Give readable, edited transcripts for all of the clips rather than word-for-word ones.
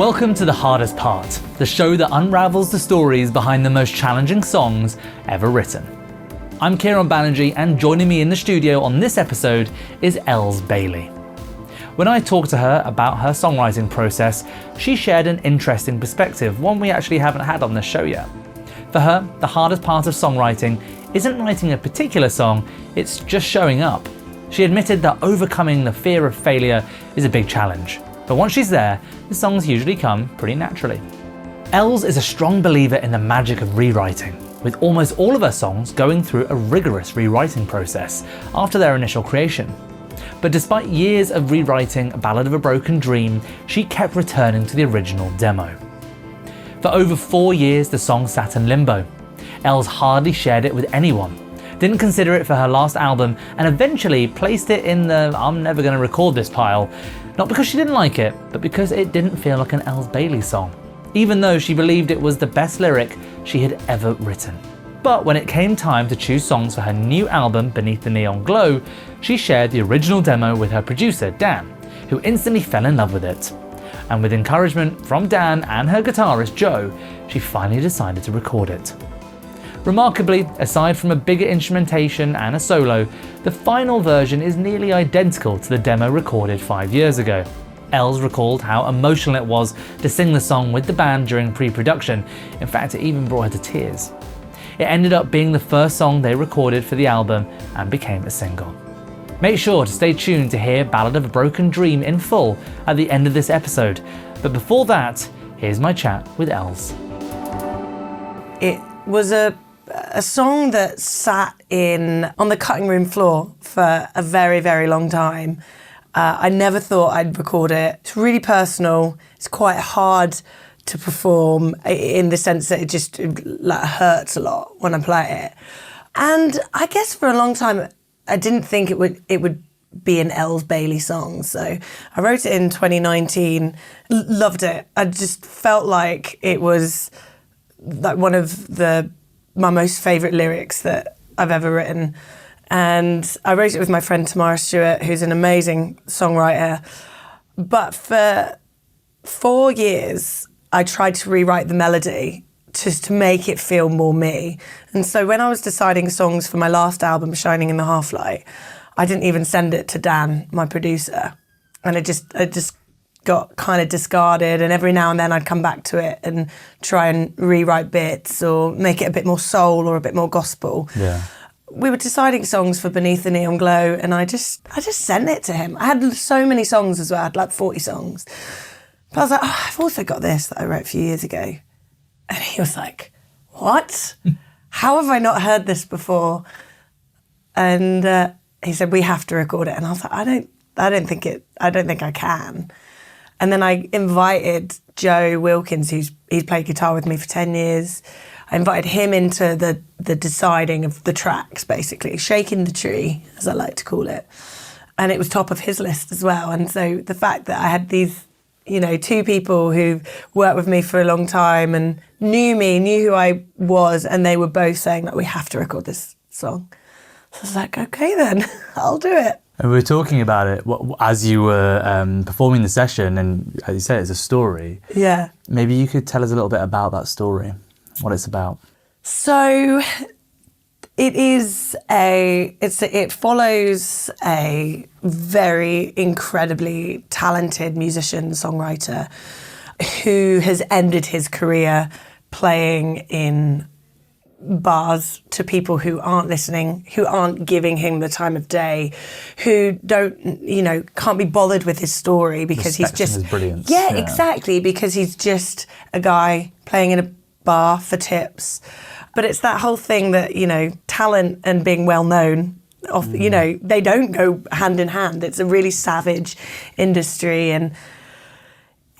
Welcome to The Hardest Part, the show that unravels the stories behind the most challenging songs ever written. I'm Kieran Banerjee, and joining me in the studio on this episode is Elles Bailey. When I talked to her about her songwriting process, she shared an interesting perspective, one we actually haven't had on this show yet. For her, the hardest part of songwriting isn't writing a particular song, it's just showing up. She admitted that overcoming the fear of failure is a big challenge. But once she's there, the songs usually come pretty naturally. Elles is a strong believer in the magic of rewriting, with almost all of her songs going through a rigorous rewriting process after their initial creation. But despite years of rewriting Ballad of a Broken Dream, she kept returning to the original demo. For over 4 years, the song sat in limbo. Elles hardly shared it with anyone, didn't consider it for her last album, and eventually placed it in the "I'm never gonna record this" pile. Not because she didn't like it, but because it didn't feel like an Elles Bailey song, even though she believed it was the best lyric she had ever written. But when it came time to choose songs for her new album, Beneath the Neon Glow, she shared the original demo with her producer, Dan, who instantly fell in love with it. And with encouragement from Dan and her guitarist, Joe, she finally decided to record it. Remarkably, aside from a bigger instrumentation and a solo, the final version is nearly identical to the demo recorded 5 years ago. Elles recalled how emotional it was to sing the song with the band during pre-production. In fact, it even brought her to tears. It ended up being the first song they recorded for the album and became a single. Make sure to stay tuned to hear Ballad of a Broken Dream in full at the end of this episode. But before that, here's my chat with Elles. It was a song that sat on the cutting room floor for a very, very long time. I never thought I'd record it. It's really personal. It's quite hard to perform in the sense that it just hurts a lot when I play it. And I guess for a long time, I didn't think it would be an Elles Bailey song. So I wrote it in 2019, loved it. I just felt like it was like one of my most favourite lyrics that I've ever written. And I wrote it with my friend Tamara Stewart, who's an amazing songwriter. But for 4 years, I tried to rewrite the melody just to make it feel more me. And so when I was deciding songs for my last album, Shining in the Half-Light, I didn't even send it to Dan, my producer. And it just got kind of discarded, and every now and then I'd come back to it and try and rewrite bits or make it a bit more soul or a bit more gospel. Yeah. We were deciding songs for Beneath the Neon Glow, and I just sent it to him. I had so many songs as well. I had like 40 songs. But I was like, I've also got this that I wrote a few years ago. And he was like, what? How have I not heard this before? And he said, we have to record it. And I was like, I don't think I can. And then I invited Joe Wilkins, he's played guitar with me for 10 years. I invited him into the deciding of the tracks, basically, shaking the tree, as I like to call it. And it was top of his list as well. And so the fact that I had these, two people who worked with me for a long time and knew who I was, and they were both saying that we have to record this song. So I was like, okay then, I'll do it. And we were talking about it as you were performing the session, and as you said, it's a story. Yeah. Maybe you could tell us a little bit about that story, what it's about. So it follows a very incredibly talented musician, songwriter, who has ended his career playing in bars to people who aren't listening, who aren't giving him the time of day, who can't be bothered with his story because he's just his brilliance. Yeah, exactly, because he's just a guy playing in a bar for tips. But it's that whole thing that, talent and being well known, they don't go hand in hand. It's a really savage industry, and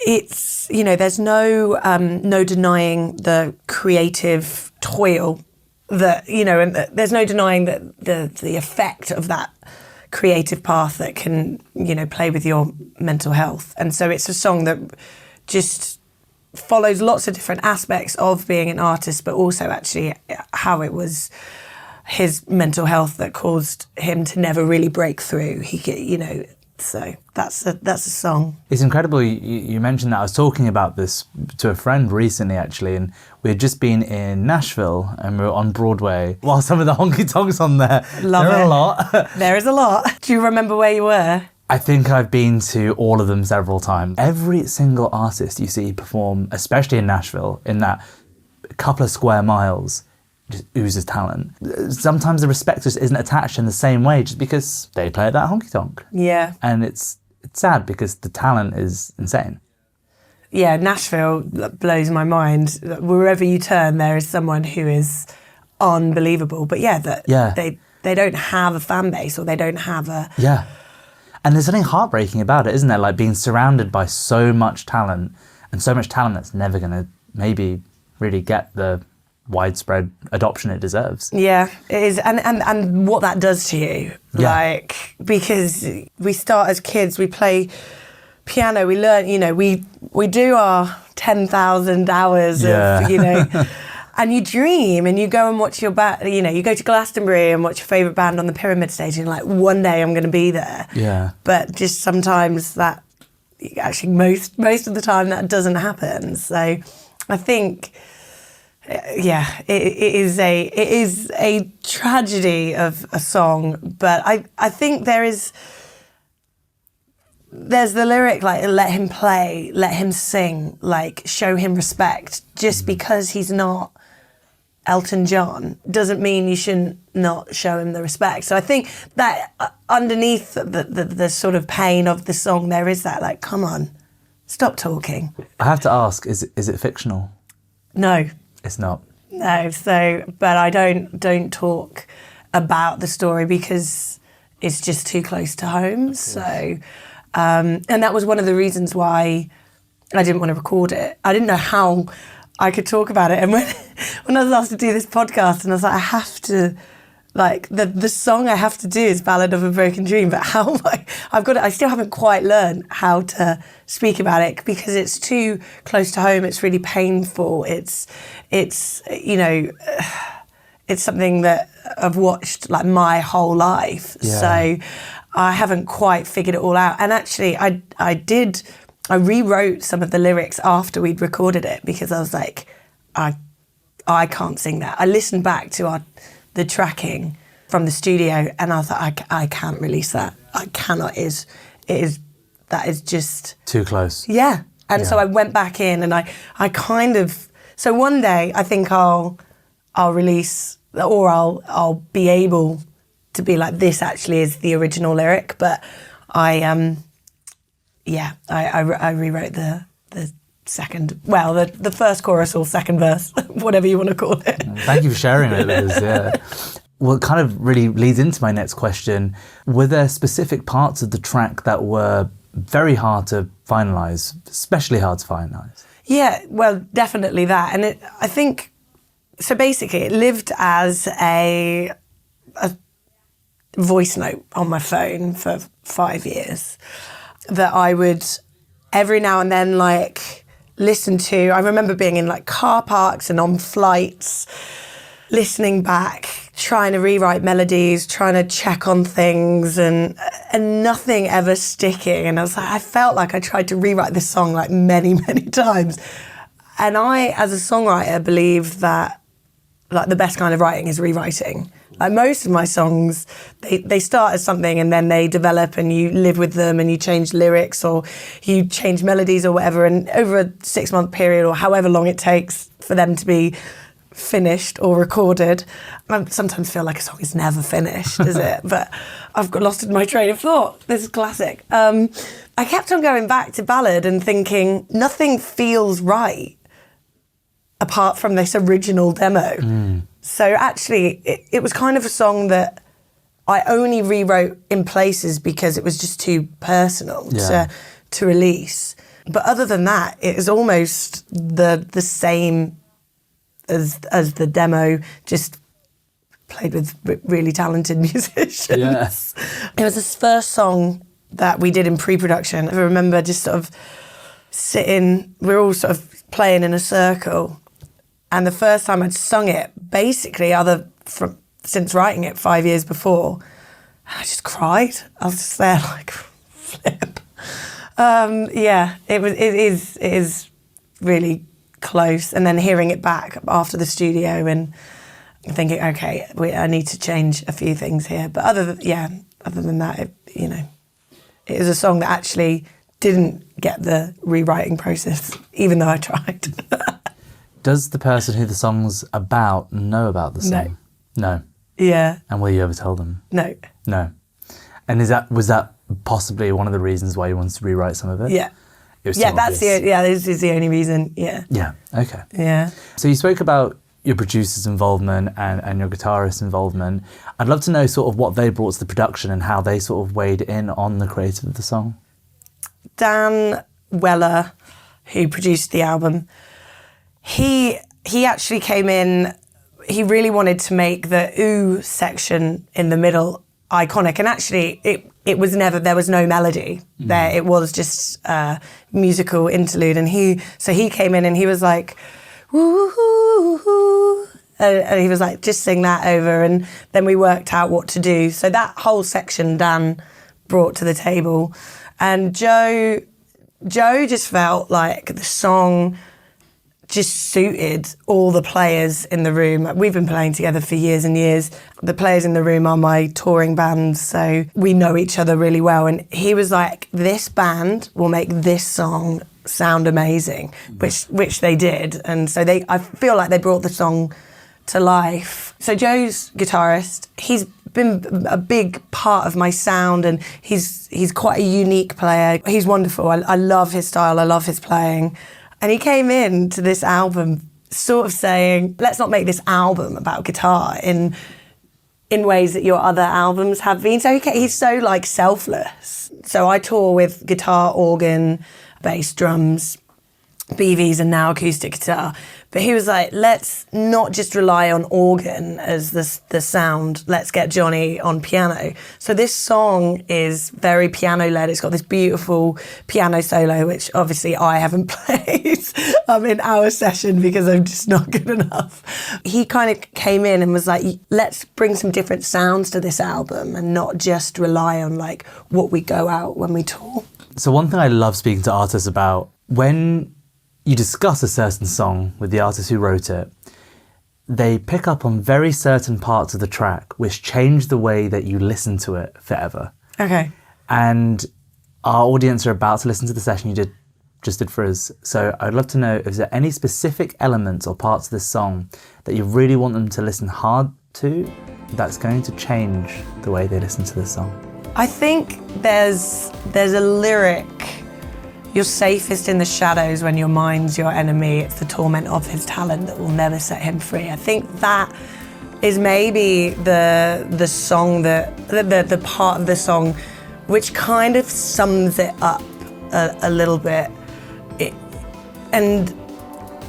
it's, there's no denying the creative toil that, and there's no denying that the effect of that creative path that can, play with your mental health. And so it's a song that just follows lots of different aspects of being an artist, but also actually how it was his mental health that caused him to never really break through. He, So that's a song. It's incredible you mentioned that. I was talking about this to a friend recently, actually, and we had just been in Nashville and we were on Broadway. While some of the honky-tonks on there, Love there it. are a lot. There is a lot. Do you remember where you were? I think I've been to all of them several times. Every single artist you see perform, especially in Nashville, in that couple of square miles, just oozes talent. Sometimes the respect just isn't attached in the same way just because they play at that honky-tonk. Yeah. And it's sad because the talent is insane. Yeah, Nashville blows my mind. Wherever you turn, there is someone who is unbelievable. But they don't have a fan base, or they don't have a... Yeah. And there's something heartbreaking about it, isn't there? Like being surrounded by so much talent, and so much talent that's never going to maybe really get the widespread adoption it deserves. Yeah, it is. And what that does to you. Yeah. Like, because we start as kids, we play piano, we learn, we do our 10,000 hours of, and you dream and you go and watch your band, you go to Glastonbury and watch your favourite band on the Pyramid stage and like, one day I'm going to be there. Yeah. But just sometimes that, actually most of the time that doesn't happen. So I think, it is a tragedy of a song, but I think there's the lyric, like, let him play, let him sing, like, show him respect. Just because he's not Elton John doesn't mean you shouldn't not show him the respect. So I think that underneath the sort of pain of the song, there is that, like, come on, stop talking. I have to ask, is it fictional? No. It's not. No, but I don't talk about the story because it's just too close to home. So, and that was one of the reasons why I didn't want to record it. I didn't know how I could talk about it. And when I was asked to do this podcast, and I was like, I have to, like, the song I have to do is Ballad of a Broken Dream, but how I still haven't quite learned how to speak about it because it's too close to home. It's really painful. It's something that I've watched like my whole life. Yeah. So I haven't quite figured it all out. And actually I rewrote some of the lyrics after we'd recorded it because I was like, I can't sing that. I listened back to the tracking from the studio and I thought, I can't release that. I cannot. That is just... too close. Yeah. And so I went back in and I kind of... So one day I think I'll release, or I'll be able to be like, this actually is the original lyric. But I rewrote the second, well, the first chorus or second verse, whatever you want to call it. Thank you for sharing it, Liz. Yeah. Well, it kind of really leads into my next question. Were there specific parts of the track that were very hard to finalise, especially hard to finalise? Yeah, well, definitely that. And I think, so basically it lived as a voice note on my phone for 5 years that I would every now and then like listen to. I remember being in like car parks and on flights, listening back, trying to rewrite melodies, trying to check on things and nothing ever sticking. And I felt like I tried to rewrite this song like many, many times. And I, as a songwriter, believe that like the best kind of writing is rewriting. Like most of my songs, they start as something and then they develop and you live with them and you change lyrics or you change melodies or whatever. And over a 6-month period or however long it takes for them to be finished or recorded. I sometimes feel like a song is never finished, is it? But I've got lost in my train of thought. This is classic. I kept on going back to Ballad and thinking nothing feels right apart from this original demo. So actually, it was kind of a song that I only rewrote in places because it was just too personal to release. But other than that, it is almost the same as the demo, just played with really talented musicians. Yes. It was this first song that we did in pre-production. I remember just sort of sitting, we were all sort of playing in a circle. And the first time I'd sung it, basically, since writing it 5 years before, I just cried. I was just there like, flip. It is really close. And then hearing it back after the studio and thinking, okay, I need to change a few things here. But other than that, it is a song that actually didn't get the rewriting process, even though I tried. Does the person who the song's about know about the song? No. Yeah. And will you ever tell them? No. No. And was that possibly one of the reasons why you wanted to rewrite some of it? Yeah. It was this is the only reason. Yeah. Yeah. Okay. Yeah. So you spoke about your producer's involvement and your guitarist's involvement. I'd love to know sort of what they brought to the production and how they sort of weighed in on the creation of the song. Dan Weller, who produced the album, he actually came in, he really wanted to make the ooh section in the middle iconic, and actually it was never, there was no melody there, it was just a musical interlude, and he came in and he was like, woo, and he was like, just sing that over, and then we worked out what to do. So that whole section Dan brought to the table, and Joe just felt like the song just suited all the players in the room. We've been playing together for years and years. The players in the room are my touring band, so we know each other really well. And he was like, this band will make this song sound amazing, which they did. And so I feel like they brought the song to life. So Joe's guitarist, he's been a big part of my sound, and he's quite a unique player. He's wonderful. I love his style, I love his playing. And he came in to this album sort of saying, let's not make this album about guitar in ways that your other albums have been. So he's so like selfless. So I tour with guitar, organ, bass, drums, BVs, and now acoustic guitar. But he was like, let's not just rely on organ as the sound, let's get Johnny on piano. So this song is very piano-led. It's got this beautiful piano solo, which obviously I haven't played in our session because I'm just not good enough. He kind of came in and was like, let's bring some different sounds to this album and not just rely on like what we go out when we tour. So one thing I love speaking to artists about, when you discuss a certain song with the artist who wrote it, they pick up on very certain parts of the track which change the way that you listen to it forever. Okay. And our audience are about to listen to the session you just did for us. So I'd love to know, is there any specific elements or parts of this song that you really want them to listen hard to that's going to change the way they listen to this song? I think there's a lyric, you're safest in the shadows when your mind's your enemy. It's the torment of his talent that will never set him free. I think that is maybe the song the part of the song which kind of sums it up a little bit. And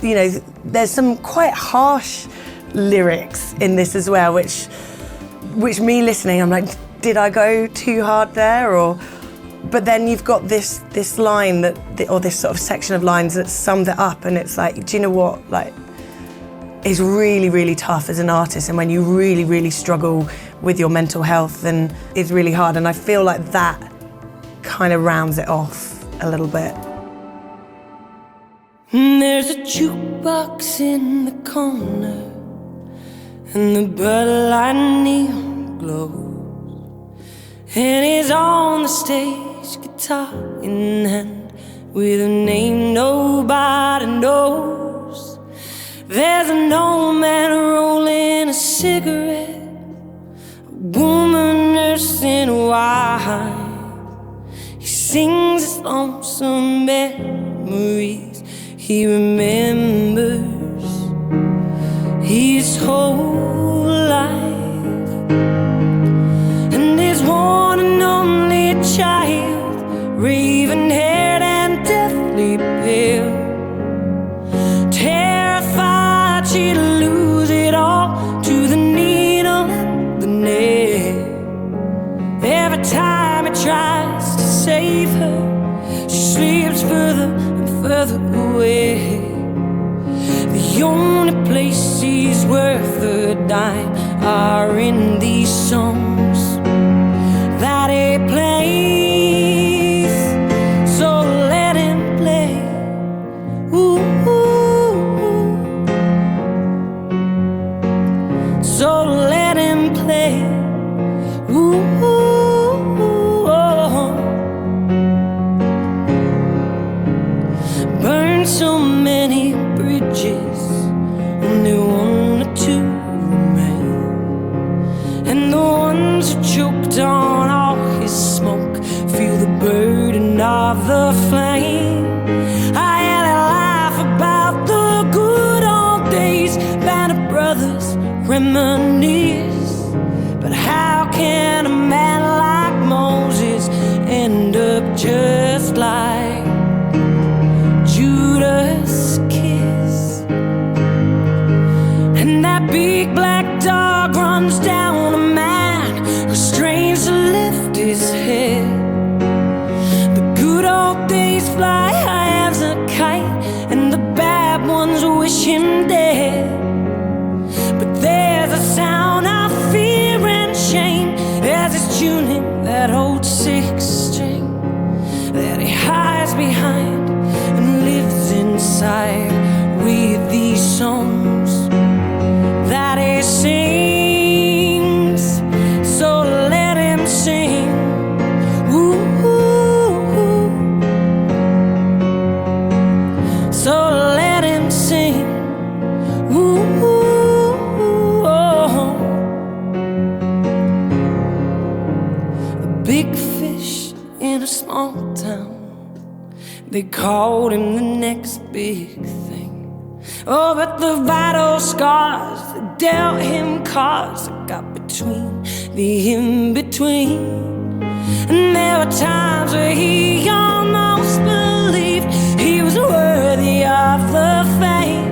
you know, there's some quite harsh lyrics in this as well, which me listening, I'm like, did I go too hard there? But then you've got this line or this sort of section of lines that sums it up, and it's like, do you know what? Like, it's really, really tough as an artist, and when you really, really struggle with your mental health, then it's really hard. And I feel like that kind of rounds it off a little bit. There's a jukebox in the corner, and the Bud Light neon glows, and he's on the stage, guitar in hand, with a name nobody knows. There's an old man rolling a cigarette, a woman nursing wine. He sings his lonesome memories, he remembers his whole life. And his one and only child, raven-haired and deathly pale, terrified she'd lose it all to the needle and the nail. Every time he tries to save her, she slips further and further away. The only places worth a dime are in these songs that he plays. only one or two remain. And the ones who choked on all his smoke feel the burden of the flame. I had a laugh about the good old days, band of brothers reminisce. But how can a man like Moses end up just like Judas' kiss? And that big black dog runs down a man who strains to lift his head. The good old days fly high as a kite, and the bad ones wish him dead. But there's a sound of fear and shame as he's tuning that old six string that he hides behind and lives inside with these songs that he sings. So let him sing. Ooh, ooh, ooh. So let him sing. Ooh, ooh, oh. A big fish in a small town, they called him the next big thing. Oh, but the vital scars that dealt him cards that got between the in-between. And there were times where he almost believed he was worthy of the fame.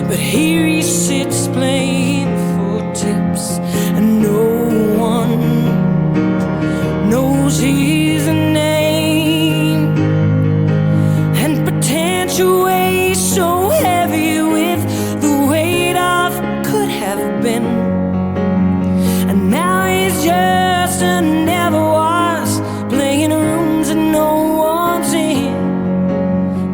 But here he sits playing for tips, and no one knows his name. And perpetuates so heavy with the weight of could have been. And now he's just a never was, playing rooms that no one's in.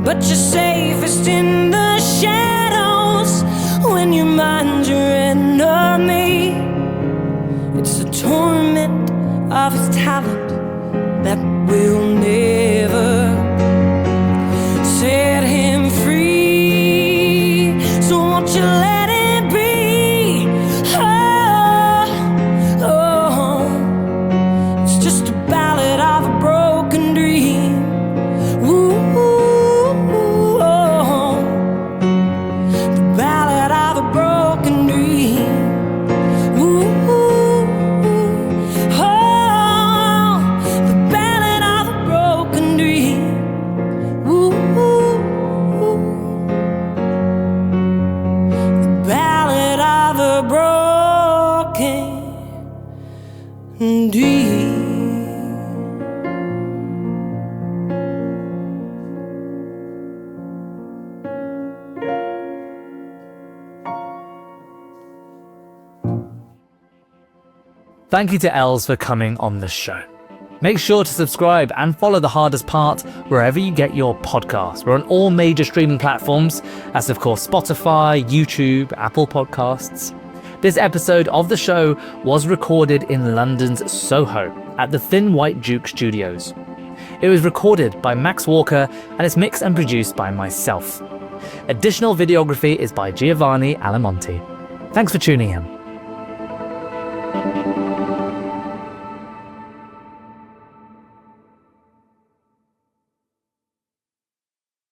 But you're safest in the shadows when your mind's your enemy. It's the torment of his talent that will never set him free. So won't you let it be? Oh, oh. It's just a ballad of a broken dream. Ooh, ooh, oh. The ballad of a broken dream. Ooh, ooh, oh. The ballad of a broken dream. Ooh, the ballad of a broken dream. Thank you to Elles for coming on the show. Make sure to subscribe and follow The Hardest Part wherever you get your podcasts. We're on all major streaming platforms, as of course Spotify, YouTube, Apple Podcasts. This episode of the show was recorded in London's Soho at the Thin White Duke Studios. It was recorded by Max Walker and it's mixed and produced by myself. Additional videography is by Giovanni Alamonti. Thanks for tuning in.